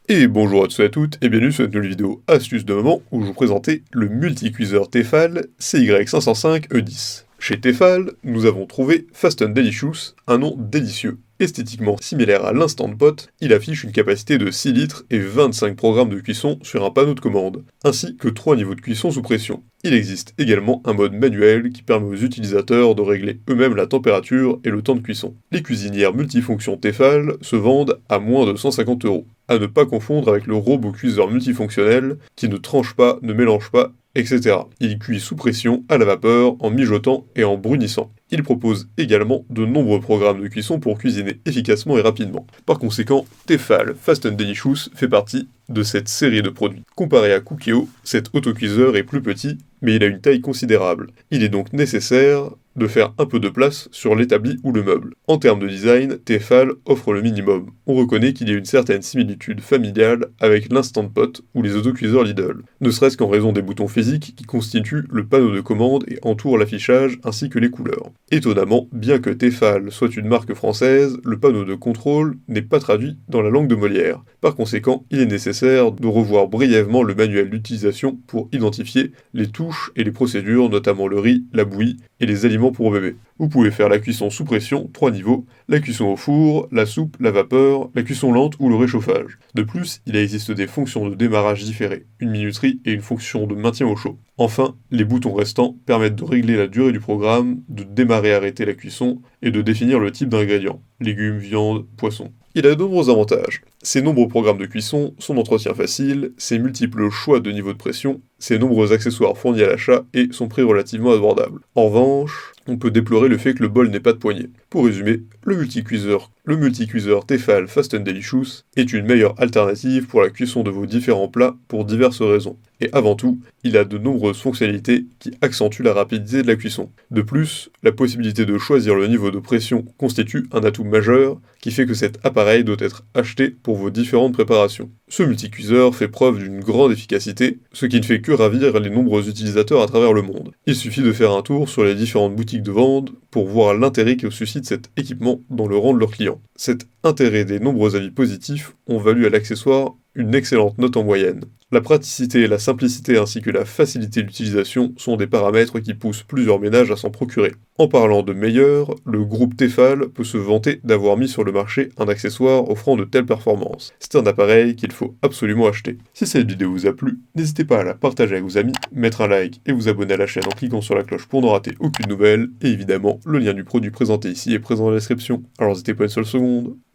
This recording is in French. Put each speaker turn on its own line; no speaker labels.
Et bonjour à tous et à toutes, et bienvenue sur cette nouvelle vidéo astuce de moment où je vous présentais le multicuiseur Tefal CY505E10. Chez Tefal, nous avons trouvé Fast and Delicious, un nom délicieux. Esthétiquement similaire à l'Instant Pot, il affiche une capacité de 6 litres et 25 programmes de cuisson sur un panneau de commande, ainsi que 3 niveaux de cuisson sous pression. Il existe également un mode manuel qui permet aux utilisateurs de régler eux-mêmes la température et le temps de cuisson. Les cuisinières multifonctions Tefal se vendent à moins de 150 €. À ne pas confondre avec le robot cuiseur multifonctionnel qui ne tranche pas, ne mélange pas, etc. Il cuit sous pression, à la vapeur, en mijotant et en brunissant. Il propose également de nombreux programmes de cuisson pour cuisiner efficacement et rapidement. Par conséquent, Tefal Fast and Delicious fait partie de cette série de produits. Comparé à Cookeo, cet autocuiseur est plus petit, mais il a une taille considérable. Il est donc nécessaire de faire un peu de place sur l'établi ou le meuble. En termes de design, Tefal offre le minimum. On reconnaît qu'il y a une certaine similitude familiale avec l'Instant Pot ou les autocuiseurs Lidl, ne serait-ce qu'en raison des boutons physiques qui constituent le panneau de commande et entourent l'affichage ainsi que les couleurs. Étonnamment, bien que Tefal soit une marque française, le panneau de contrôle n'est pas traduit dans la langue de Molière. Par conséquent, il est nécessaire de revoir brièvement le manuel d'utilisation pour identifier les touches et les procédures, notamment le riz, la bouillie et les aliments pour bébé. Vous pouvez faire la cuisson sous pression, 3 niveaux, la cuisson au four, la soupe, la vapeur, la cuisson lente ou le réchauffage. De plus, il existe des fonctions de démarrage différées, une minuterie et une fonction de maintien au chaud. Enfin, les boutons restants permettent de régler la durée du programme, de démarrer et arrêter la cuisson et de définir le type d'ingrédients, légumes, viande, poisson. Il a de nombreux avantages. Ses nombreux programmes de cuisson, son entretien facile, ses multiples choix de niveau de pression, ses nombreux accessoires fournis à l'achat et son prix relativement abordable. En revanche, on peut déplorer le fait que le bol n'ait pas de poignée. Pour résumer, le multicuiseur Tefal Fast and Delicious est une meilleure alternative pour la cuisson de vos différents plats pour diverses raisons. Et avant tout, il a de nombreuses fonctionnalités qui accentuent la rapidité de la cuisson. De plus, la possibilité de choisir le niveau de pression constitue un atout majeur qui fait que cet appareil doit être acheté pour vos différentes préparations. Ce multicuiseur fait preuve d'une grande efficacité, ce qui ne fait que ravir les nombreux utilisateurs à travers le monde. Il suffit de faire un tour sur les différentes boutiques de vente pour voir l'intérêt que suscite cet équipement dans le rang de leurs clients. Cet intérêt des nombreux avis positifs ont valu à l'accessoire une excellente note en moyenne. La praticité et la simplicité ainsi que la facilité d'utilisation sont des paramètres qui poussent plusieurs ménages à s'en procurer. En parlant de meilleur, le groupe Tefal peut se vanter d'avoir mis sur le marché un accessoire offrant de telles performances. C'est un appareil qu'il faut absolument acheter. Si cette vidéo vous a plu, n'hésitez pas à la partager avec vos amis, mettre un like et vous abonner à la chaîne en cliquant sur la cloche pour ne rater aucune nouvelle, et évidemment, le lien du produit présenté ici est présent dans la description, alors n'hésitez pas une seule seconde.